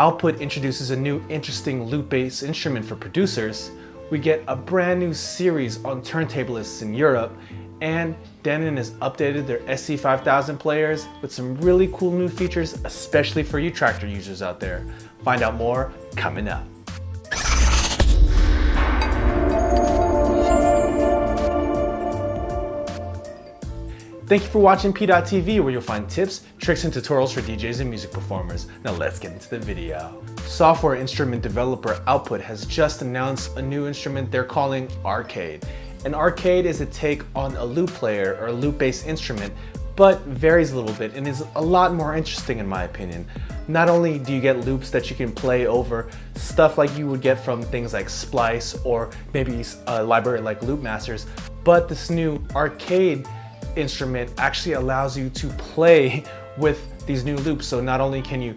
Output introduces a new interesting loop-based instrument for producers, we get a brand new series on turntablists in Europe, and Denon has updated their SC500 players with some really cool new features, especially for you Traktor users out there. Find out more coming up. Thank you for watching PDot TV, where you'll find tips, tricks, and tutorials for DJs and music performers. Now let's get into the video. Software instrument developer Output has just announced a new instrument they're calling Arcade. An arcade is a take on a loop player or a loop-based instrument, but varies a little bit and is a lot more interesting in my opinion. Not only do you get loops that you can play over stuff like you would get from things like Splice or maybe a library like Loopmasters, but this new arcade instrument actually allows you to play with these new loops. So not only can you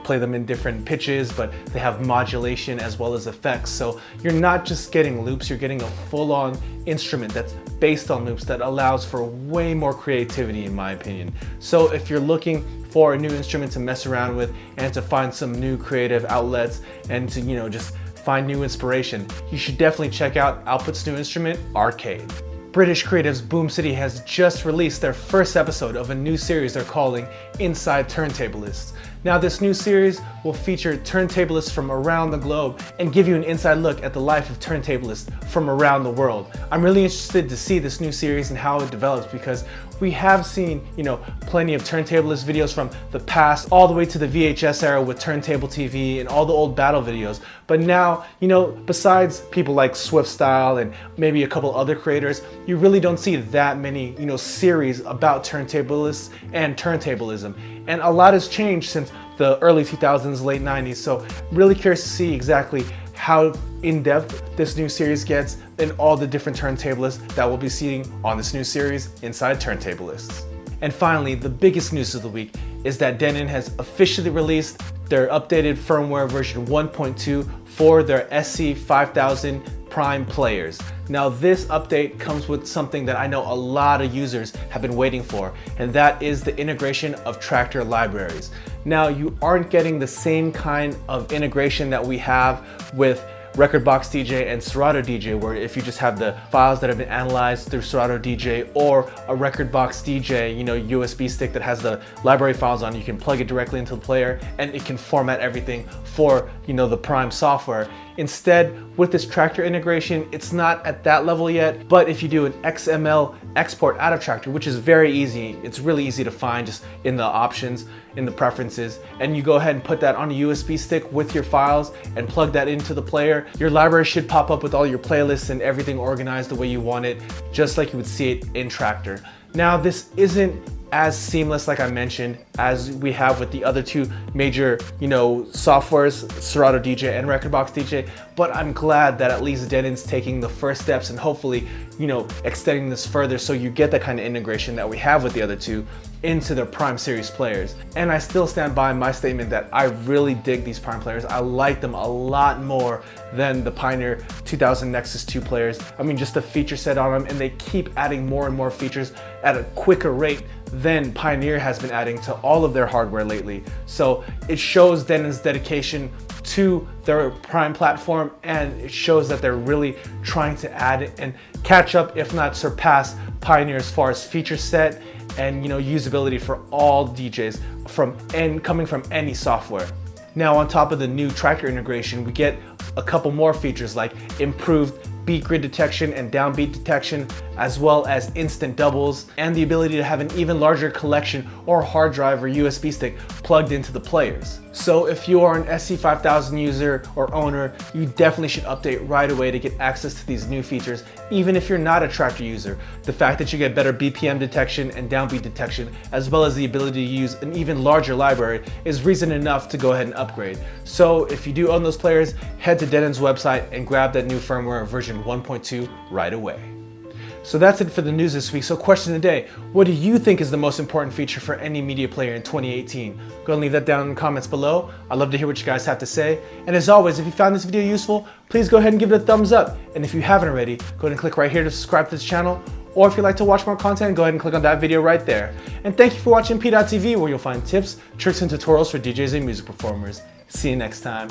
play them in different pitches, but they have modulation as well as effects. So you're not just getting loops, you're getting a full-on instrument that's based on loops that allows for way more creativity in my opinion. So if you're looking for a new instrument to mess around with and to find some new creative outlets and to just find new inspiration, you should definitely check out Output's new instrument, Arcade. British creatives Boom City has just released their first episode of a new series they're calling Inside Turntablists. Now this new series will feature turntablists from around the globe and give you an inside look at the life of turntablists from around the world. I'm really interested to see this new series and how it develops, because we have seen, plenty of turntablist videos from the past all the way to the VHS era with turntable TV and all the old battle videos. But now, besides people like Swift Style and maybe a couple other creators, you really don't see that many, series about turntablists and turntablism. And a lot has changed since the early 2000s, late 90s. So really curious to see exactly how in-depth this new series gets and all the different turntablists that we'll be seeing on this new series, Inside Turntablists. And finally, the biggest news of the week is that Denon has officially released their updated firmware version 1.2 for their SC500 Prime players. Now this update comes with something that I know a lot of users have been waiting for, and that is the integration of Traktor libraries. Now you aren't getting the same kind of integration that we have with Rekordbox DJ and Serato DJ, where if you just have the files that have been analyzed through Serato DJ or a Rekordbox DJ, USB stick that has the library files on, you can plug it directly into the player and it can format everything for, the Prime software. Instead, with this Traktor integration, it's not at that level yet, but if you do an XML export out of Traktor, which is very easy, it's really easy to find just in the options, in the preferences, and you go ahead and put that on a USB stick with your files and plug that into the player, your library should pop up with all your playlists and everything organized the way you want it, just like you would see it in Traktor. Now, this isn't as seamless, like I mentioned, as we have with the other two major, softwares, Serato DJ and Rekordbox DJ, but I'm glad that at least Denon's taking the first steps and hopefully, extending this further so you get that kind of integration that we have with the other two into the Prime Series players. And I still stand by my statement that I really dig these Prime players. I like them a lot more than the Pioneer 2000 Nexus 2 players. I mean, just the feature set on them, and they keep adding more and more features at a quicker rate than Pioneer has been adding to all of their hardware lately. So it shows Denon's dedication to their Prime platform, and it shows that they're really trying to add and catch up, if not surpass, Pioneer as far as feature set and usability for all DJs coming from any software. Now on top of the new Traktor integration, we get a couple more features like improved beat grid detection and downbeat detection, as well as instant doubles, and the ability to have an even larger collection or hard drive or USB stick plugged into the players. So if you are an SC500 user or owner, you definitely should update right away to get access to these new features, even if you're not a Traktor user. The fact that you get better BPM detection and downbeat detection, as well as the ability to use an even larger library, is reason enough to go ahead and upgrade. So if you do own those players, head to Denon's website and grab that new firmware version 1.2 right away. So that's it for the news this week. So question of the day, what do you think is the most important feature for any media player in 2018? Go ahead and leave that down in the comments below. I'd love to hear what you guys have to say. And as always, if you found this video useful, please go ahead and give it a thumbs up. And if you haven't already, go ahead and click right here to subscribe to this channel, Or if you'd like to watch more content, go ahead and click on that video right there. And thank you for watching PDot TV, where you'll find tips, tricks, and tutorials for DJs and music performers. See you next time.